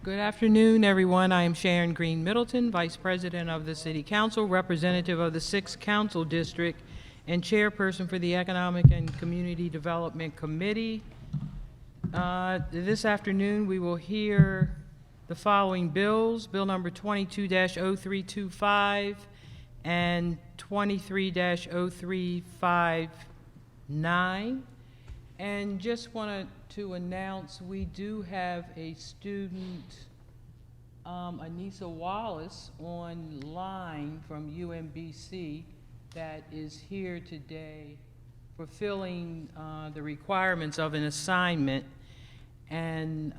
Good afternoon, everyone. I am Sharon Green Middleton, Vice President of the City Council, representative of the 6th Council District, and Chairperson for the Economic and Community Development Committee. This afternoon, we will hear the following bills: Bill number 22-0325 and 23-0359. And just wanted to announce we do have a student, Anissa Wallace, online from UMBC that is here today fulfilling the requirements of an assignment. And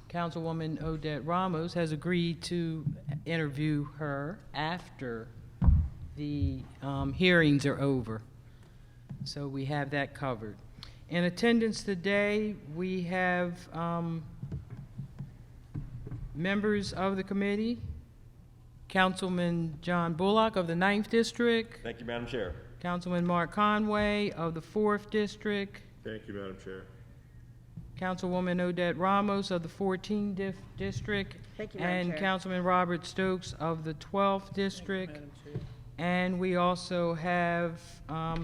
Councilwoman Odette Ramos has agreed to interview her after the hearings are over. So we have that covered. In attendance today, we have members of the committee: Councilman John Bullock of the 9th District. Thank you, Madam Chair. Councilman Mark Conway of the 4th District. Thank you, Madam Chair. Councilwoman Odette Ramos of the 14th District. Thank you, Madam And Chair. Councilman Robert Stokes of the 12th District. And we also have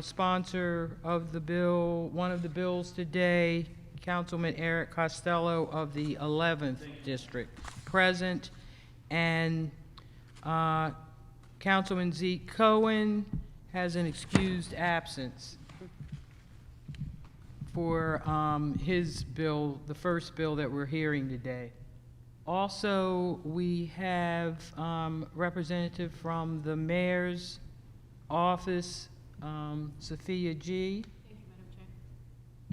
sponsor of the bill, one of the bills today, Councilman Eric Costello of the 11th District, present. And Councilman Zeke Cohen has an excused absence for his bill, the first bill that we're hearing today. Also, we have representative from the mayor's office, Sophia G. Thank you, Madam Chair.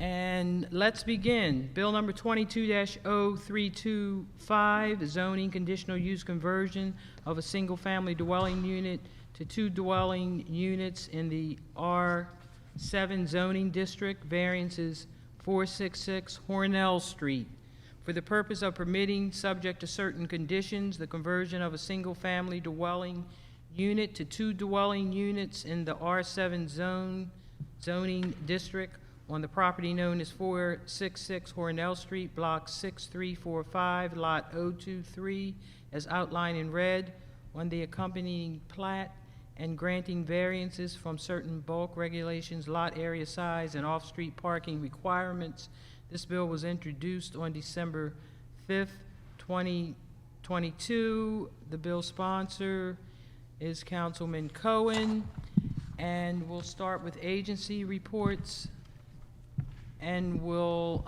And let's begin. Bill number 22-0325, zoning conditional use conversion of a single-family dwelling unit to 2 dwelling units in the R7 zoning district. Variances 466 Hornell Street. For the purpose of permitting, subject to certain conditions, the conversion of a single-family dwelling unit to 2 dwelling units in the R7 zoning district on the property known as 466 Hornell Street, Block 6345, Lot 023, as outlined in red on the accompanying plat, and granting variances from certain bulk regulations, lot area size, and off-street parking requirements. This bill was introduced on December 5th, 2022. The bill sponsor is Councilman Cohen. And we'll start with agency reports. And we'll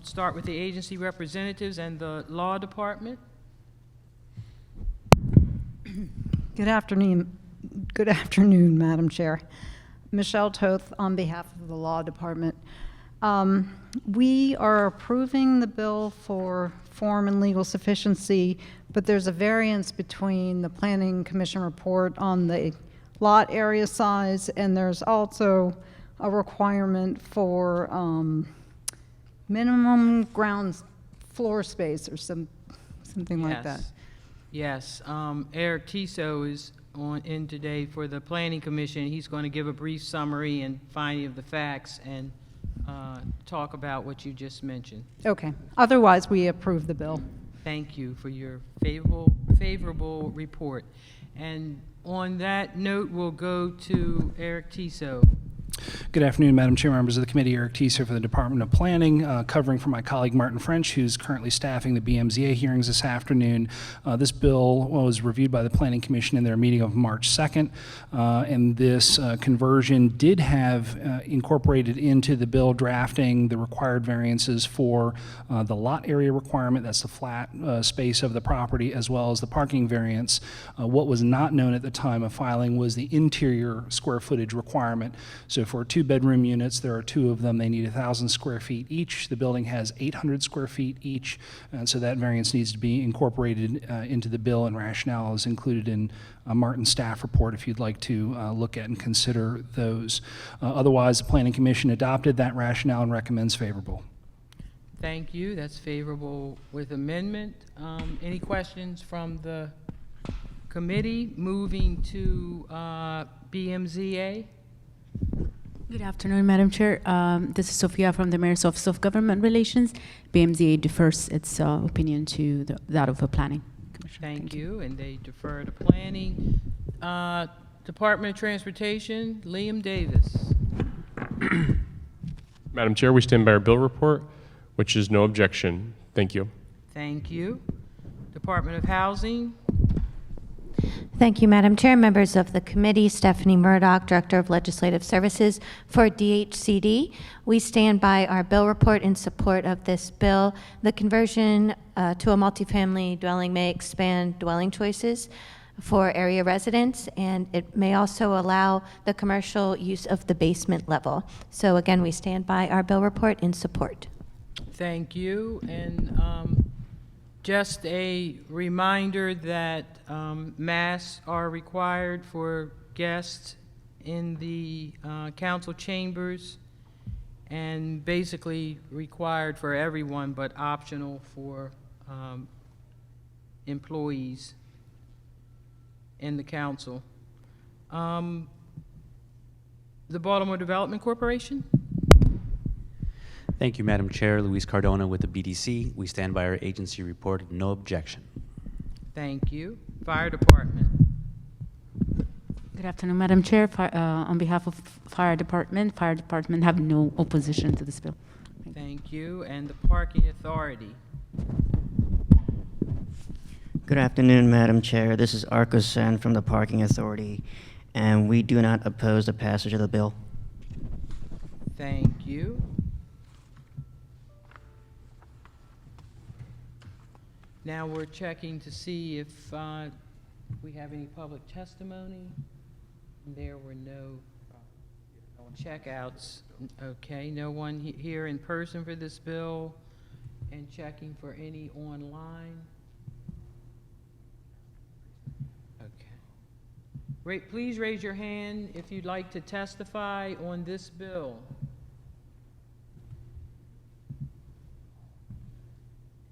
start with the agency representatives and the law department. Good afternoon, Madam Chair. Michelle Toth on behalf of the Law Department. We are approving the bill for form and legal sufficiency, but there's a variance between the Planning Commission report on the lot area size, and there's also a requirement for minimum ground floor space or something like that. Yes, Eric Tissot is in today for the Planning Commission. He's going to give a brief summary and finding of the facts and talk about what you just mentioned. Okay. Otherwise, we approve the bill. Thank you for your favorable report. And on that note, we'll go to Eric Tissot. Good afternoon, Madam Chair, members of the committee. Eric Tissot for the Department of Planning, covering for my colleague Martin French, who's currently staffing the BMZA hearings this afternoon. This bill was reviewed by the Planning Commission in their meeting of March 2nd, and this conversion did have incorporated into the bill drafting the required variances for the lot area requirement, that's the flat space of the property, as well as the parking variance. What was not known at the time of filing was the interior square footage requirement. So for 2-bedroom units, there are 2 of them. They need 1,000 square feet each. The building has 800 square feet each, and so that variance needs to be incorporated into the bill, and rationale is included in Martin's staff report if you'd like to look at and consider those. Otherwise, the Planning Commission adopted that rationale and recommends favorable. Thank you. That's favorable with amendment. Any questions from the committee? Moving to BMZA. Good afternoon, Madam Chair. This is Sophia from the Mayor's Office of Government Relations. BMZA defers its opinion to that of the Planning Commission. Thank you, and they defer to planning. Department of Transportation, Liam Davis. Madam Chair, we stand by our bill report, which is no objection. Thank you. Thank you. Department of Housing, Thank you, Madam Chair. Members of the committee, Stephanie Murdoch, Director of Legislative Services for DHCD. We stand by our bill report in support of this bill. The conversion to a multifamily dwelling may expand dwelling choices for area residents, and it may also allow the commercial use of the basement level. So again, we stand by our bill report in support. thank you. And just a reminder that masks are required for guests in the council chambers, and basically required for everyone, but optional for employees in the council. The Baltimore Development Corporation? Thank you, Madam Chair. Luis Cardona with the BDC. We stand by our agency report. No objection. Thank you. Fire Department? Good afternoon, Madam Chair. On behalf of Fire Department have no opposition to this bill. Thank you. And the Parking Authority? Good afternoon, Madam Chair. This is Arco Sen from the Parking Authority, and we do not oppose the passage of the bill. Thank you. Now we're checking to see if we have any public testimony. There were no checkouts. Okay, no one here in person for this bill, and checking for any online. Okay. Please raise your hand if you'd like to testify on this bill.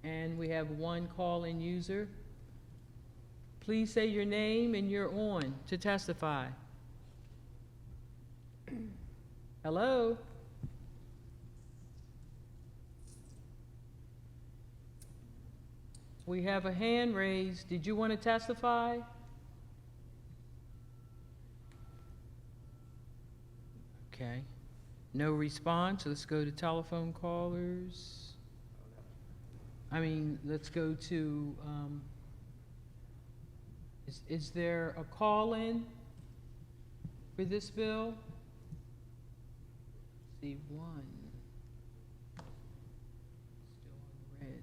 And we have one call-in user. Please say your name and you're on to testify. Hello? We have a hand raised. Did you want to testify? Okay. No response. Let's go to telephone callers. Let's go to, is there a call-in for this bill? See, one. Still on red.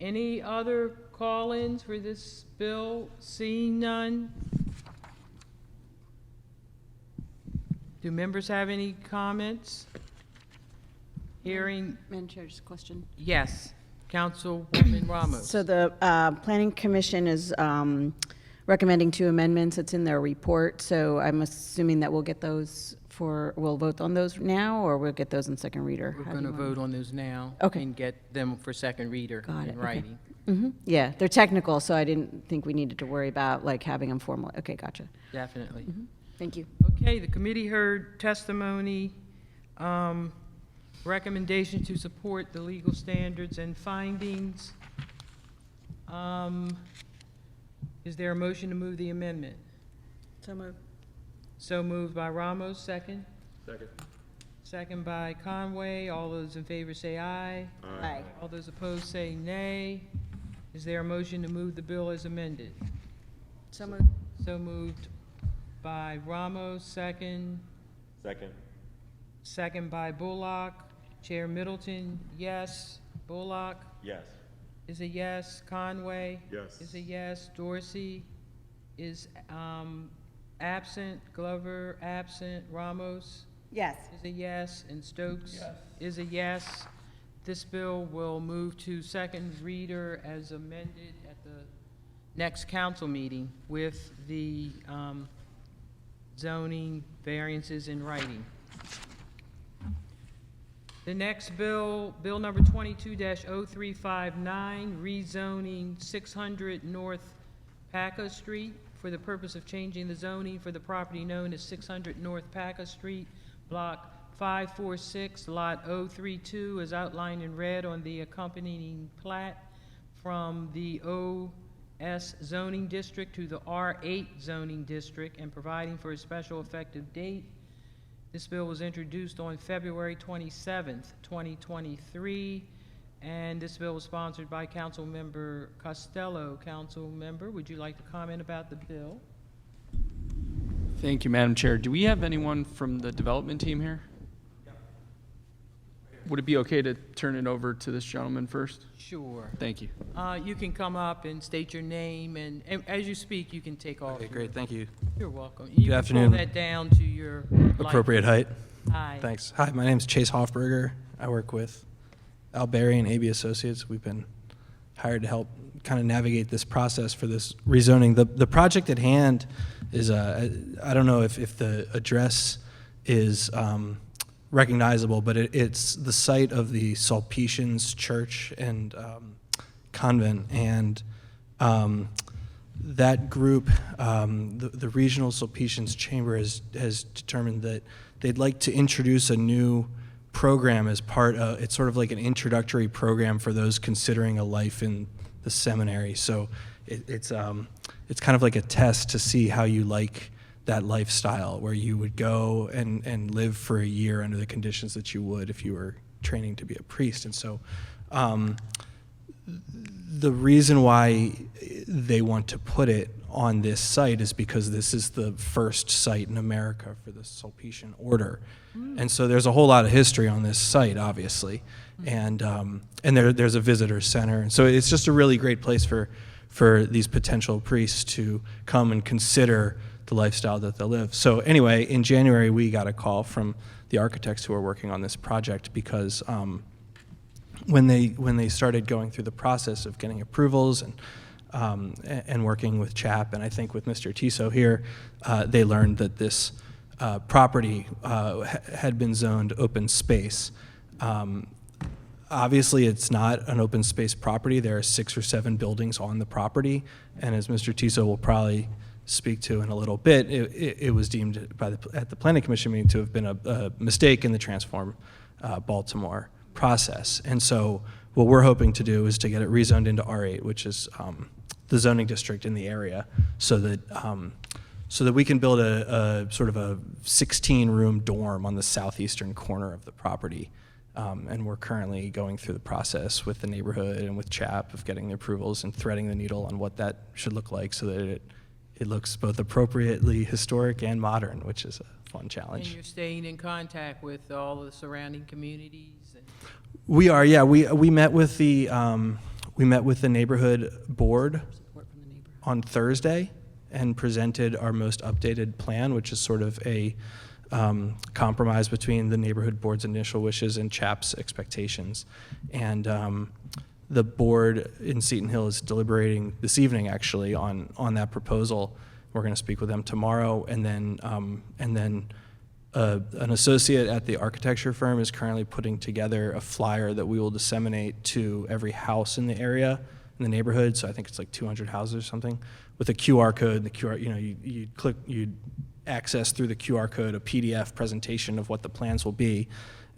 Any other call-ins for this bill? Seeing none? Do members have any comments? Hearing, Madam Chair, just a question. yes, Councilwoman Ramos. So the Planning Commission is recommending 2 amendments. It's in their report, so I'm assuming that we'll get those we'll vote on those now, or we'll get those in second reader? We're How do going to you want- vote on those now. Okay. And get them for second reader Got it, in okay. writing. Yeah, they're technical, so I didn't think we needed to worry about having them formal. Okay, gotcha. Definitely. Thank you. Okay, the committee heard testimony, recommendation to support the legal standards and findings. Is there a motion to move the amendment? So moved. So moved by Ramos, second? Second. Second by Conway. All those in favor say aye. Aye. All those opposed say nay. Is there a motion to move the bill as amended? So moved. So moved by Ramos, second. Second. Second by Bullock. Chair Middleton, yes. Bullock Yes. is a yes. Conway Yes. is a yes. Dorsey is absent. Glover, absent. Ramos Yes. is a yes. And Stokes is a yes. This bill will move to second reader as amended at the next council meeting with the zoning variances in writing. The next bill, Bill number 22-0359, rezoning 600 North Paca Street for the purpose of changing the zoning for the property known as 600 North Paca Street, Block 546, Lot 032, as outlined in red on the accompanying plat, from the OS zoning district to the R8 zoning district, and providing for a special effective date. This bill was introduced on February 27th, 2023, and this bill was sponsored by Councilmember Costello. Councilmember, would you like to comment about the bill? Thank you, Madam Chair. Do we have anyone from the development team here? Would it be okay to turn it over to this gentleman first? Sure. Thank you. You can come up and state your name, and as you speak, you can take off. Okay, great, thank you. You're welcome. You can afternoon. pull that down to your Appropriate height. Hi. Thanks. Hi, my name's Chase Hoffberger. I work with Al Berry and AB Associates. We've been hired to help kind of navigate this process for this rezoning. The project at hand is, I don't know if the address is recognizable, but it's the site of the Sulpicians Church and Convent, and that group, the Regional Sulpicians Chamber has determined that they'd like to introduce a new program as part of, it's sort of like an introductory program for those considering a life in the seminary. So it's kind of like a test to see how you like that lifestyle, where you would go and live for a year under the conditions that you would if you were training to be a priest. And so the reason why they want to put it on this site is because this is the first site in America for the Sulpician order. And so there's a whole lot of history on this site, obviously. And there's a visitor center. And so it's just a really great place for these potential priests to come and consider the lifestyle that they'll live. So anyway, in January, we got a call from the architects who are working on this project because when they started going through the process of getting approvals and working with CHAP, and I think with Mr. Tiso here, they learned that this property had been zoned open space. Obviously, it's not an open space property. There are 6 or 7 buildings on the property, and as Mr. Tiso will probably speak to in a little bit, it was deemed at the Planning Commission meeting to have been a mistake in the Transform Baltimore process. And so what we're hoping to do is to get it rezoned into R8, which is the zoning district in the area, so that we can build a sort of a 16-room dorm on the southeastern corner of the property. And we're currently going through the process with the neighborhood and with CHAP of getting the approvals and threading the needle on what that should look like so that it looks both appropriately historic and modern, which is a fun challenge. And you're staying in contact with all the surrounding communities? We are, yeah. We met with the neighborhood board on Thursday and presented our most updated plan, which is sort of a compromise between the neighborhood board's initial wishes and CHAP's expectations. And the board in Seton Hill is deliberating this evening, actually, on that proposal. We're going to speak with them tomorrow, and then an associate at the architecture firm is currently putting together a flyer that we will disseminate to every house in the area, in the neighborhood. So I think it's like 200 houses or something, with a QR code. The QR, you'd access through the QR code a PDF presentation of what the plans will be,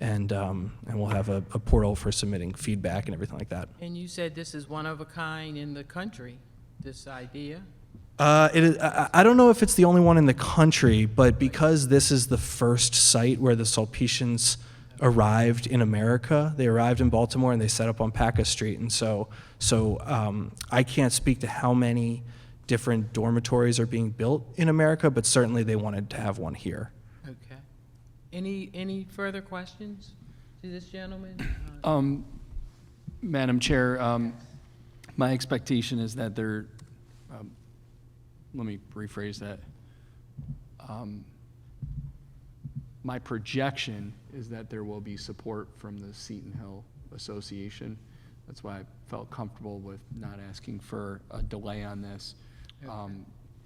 and we'll have a portal for submitting feedback and everything like that. And you said this is one of a kind in the country, this idea? I don't know if it's the only one in the country, but because this is the first site where the Sulpicians arrived in America, they arrived in Baltimore and they set up on Paca Street. And so I can't speak to how many different dormitories are being built in America, but certainly they wanted to have one here. Okay. Any further questions to this gentleman? Madam Chair, my expectation is that there, let me rephrase that. My projection is that there will be support from the Seton Hill Association. That's why I felt comfortable with not asking for a delay on this. Okay.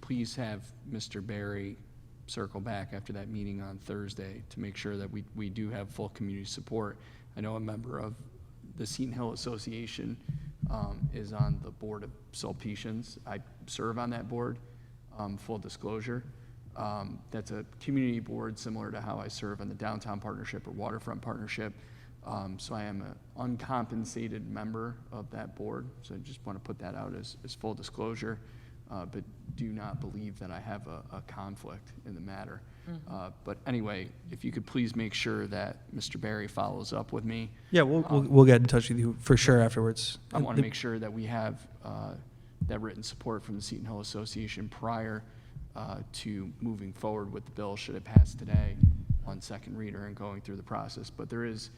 Please have Mr. Berry circle back after that meeting on Thursday to make sure that we do have full community support. I know a member of the Seton Hill Association is on the board of Sulpicians. I serve on that board. full disclosure. That's a community board similar to how I serve on the Downtown Partnership or Waterfront Partnership. So I am an uncompensated member of that board. So I just want to put that out as full disclosure, but do not believe that I have a conflict in the matter. But anyway, if you could please make sure that Mr. Barry follows up with me. Yeah, we'll get in touch with you for sure afterwards. I want to make sure that we have that written support from the Seton Hill Association prior to moving forward with the bill, should it pass today on second reader and going through the process. But there is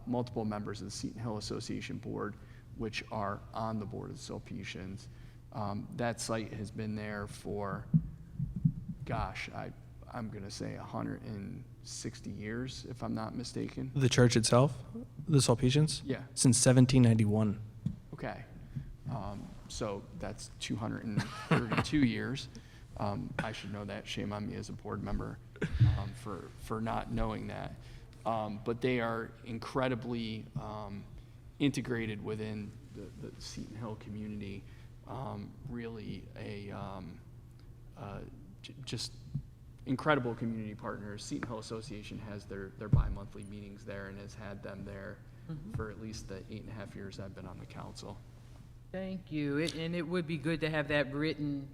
multiple members of the Seton Hill Association board which are on the Board of the Sulpicians. That site has been there for, gosh, I'm going to say 160 years, if I'm not mistaken. The church itself, the Sulpicians? Yeah. Since 1791. Okay. So that's 232 years. I should know that. Shame on me as a board member for not knowing that. But they are incredibly integrated within the Seton Hill community. Really just incredible community partners. Seton Hill Association has their bi-monthly meetings there and has had them there for at least the 8.5 years I've been on the council. Thank you. And it would be good to have that written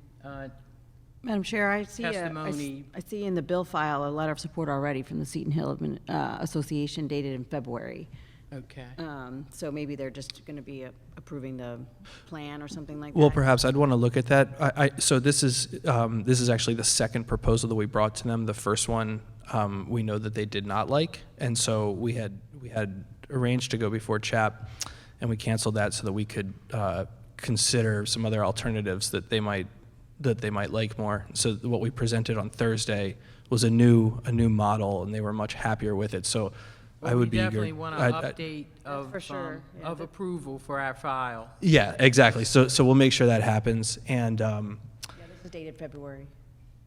Madam Chair, I see, testimony. I see in the bill file a letter of support already from the Seton Hill Association dated in February. Okay. So maybe they're just going to be approving the plan or something like that. Well, perhaps I'd want to look at that. So this is actually the second proposal that we brought to them. The first one we know that they did not like, and so we had arranged to go before CHAP, and we canceled that so that we could consider some other alternatives that they might like more. So what we presented on Thursday was a new model, and they were much happier with it. So I would be eager. We definitely want an update of, for sure. Yeah, of approval for our file. Yeah, exactly. So we'll make sure that happens. And Yeah, this is dated February.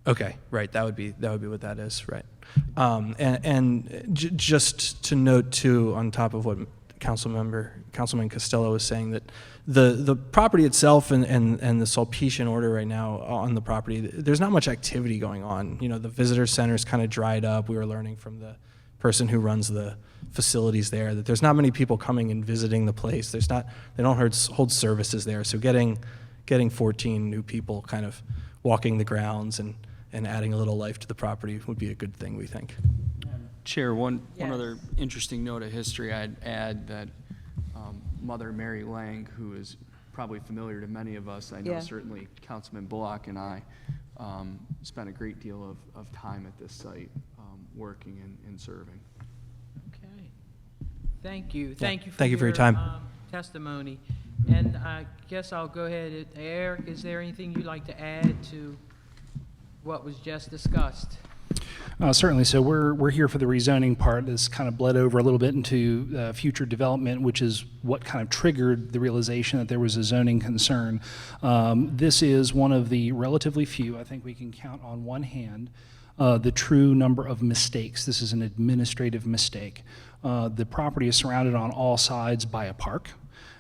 okay, right. That would be what that is, right? Just to note too, on top of what Councilman Costello was saying, that the property itself and the Sulpician order right now on the property, there's not much activity going on. You know, the visitor center's kind of dried up. We were learning from the person who runs the facilities there that there's not many people coming and visiting the place. They don't hold services there. So getting 14 new people kind of walking the grounds and adding a little life to the property would be a good thing, we think. Chair, one Yes. other interesting note of history I'd add that Mother Mary Lang, who is probably familiar to many of us, I know Yeah. certainly Councilman Bullock and I spent a great deal of time at this site working and serving. Okay. Thank you. Thank you for Thank you for your time. Testimony. And I guess I'll go ahead. Eric, is there anything you'd like to add to what was just discussed? Certainly. So we're here for the rezoning part. This kind of bled over a little bit into future development, which is what kind of triggered the realization that there was a zoning concern. This is one of the relatively few, I think we can count on one hand, the true number of mistakes. This is an administrative mistake. The property is surrounded on all sides by a park.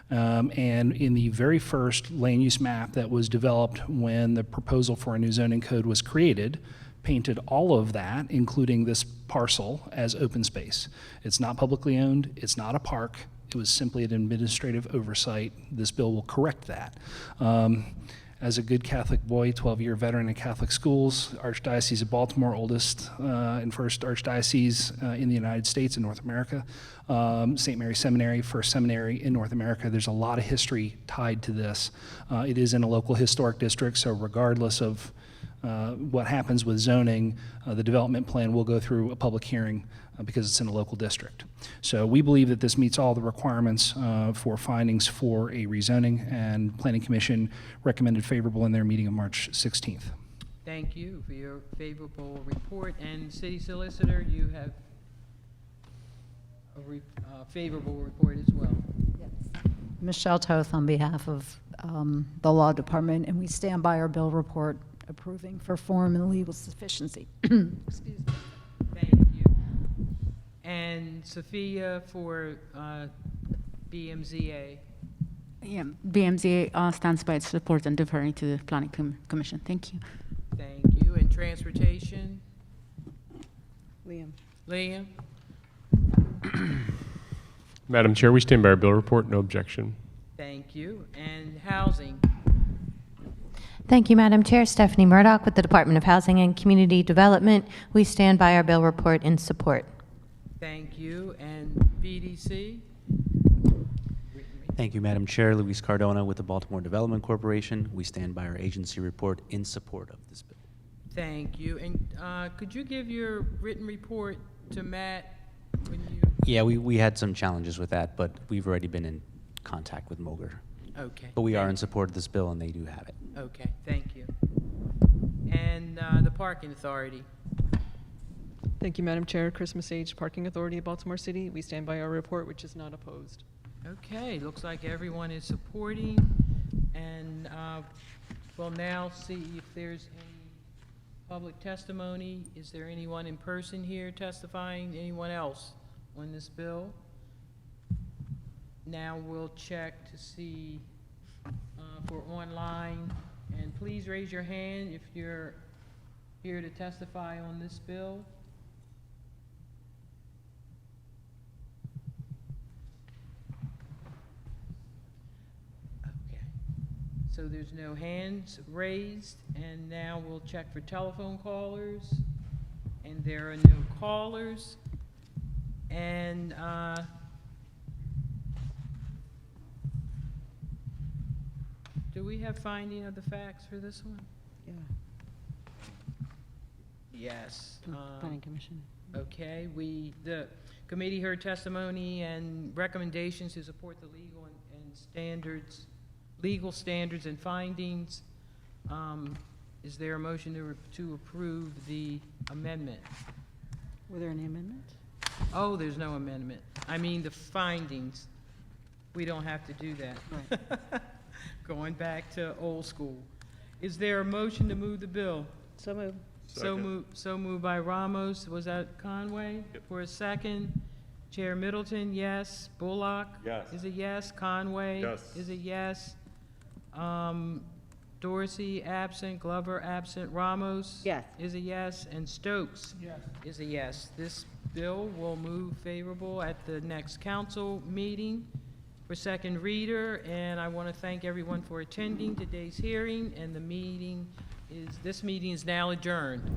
And in the very first land use map that was developed when the proposal for a new zoning code was created, painted all of that, including this parcel, as open space. It's not publicly owned, it's not a park, it was simply an administrative oversight. This bill will correct that. As a good Catholic boy, 12-year veteran in Catholic schools, Archdiocese of Baltimore, oldest and first archdiocese in the United States and North America. St. Mary's Seminary, first seminary in North America. There's a lot of history tied to this. It is in a local historic district, so regardless of what happens with zoning, the development plan will go through a public hearing because it's in a local district. So we believe that this meets all the requirements for findings for a rezoning, and Planning Commission recommended favorable in their meeting of March 16th. Thank you for your favorable report. And City Solicitor, you have a favorable report as well. Michelle Toth on behalf of the Law Department, and we stand by our bill report approving for form and legal sufficiency. Excuse me. Thank you. And Sophia for BMZA. Yeah, BMZA stands by its support and deferring to the Planning Commission. Thank you. Thank you. And transportation? Liam. Liam? Madam Chair, we stand by our bill report. No objection. Thank you. And housing? Thank you, Madam Chair. Stephanie Murdoch with the Department of Housing and Community Development. We stand by our bill report in support. Thank you. And BDC? Thank you, Madam Chair. Luis Cardona with the Baltimore Development Corporation. We stand by our agency report in support of this bill. Thank you. And could you give your written report to Matt when you? Yeah, we had some challenges with that, but we've already been in contact with Moger. Okay. But we are in support of this bill, and they do have it. Okay, thank you. And the Parking Authority? Thank you, Madam Chair. Christmas Age Parking Authority of Baltimore City. We stand by our report, which is not opposed. Okay, looks like everyone is supporting, and we'll now see if there's any public testimony. Is there anyone in person here testifying? Anyone else on this bill? Now we'll check to see for online, and please raise your hand if you're here to testify on this bill. Okay, so there's no hands raised, and now we'll check for telephone callers, and there are no callers, and do we have finding of the facts for this one? Yeah. Yes. Planning Commission. Okay, the committee heard testimony and recommendations to support the legal and standards, legal standards and findings. Is there a motion to approve the amendment? Were there any amendments? Oh, there's no amendment. I mean, the findings. We don't have to do that. Right. Going back to old school. Is there a motion to move the bill? So moved. So moved by Ramos. Was that Conway? Yep. For a second. Chair Middleton, yes. Bullock? Yes. Is a yes. Conway? Yes. Is a yes. Dorsey, absent. Glover, absent. Ramos? Yes. Is a yes. And Stokes? Yes. Is a yes. This bill will move favorable at the next council meeting for second reader, and I want to thank everyone for attending today's hearing, and this meeting is now adjourned.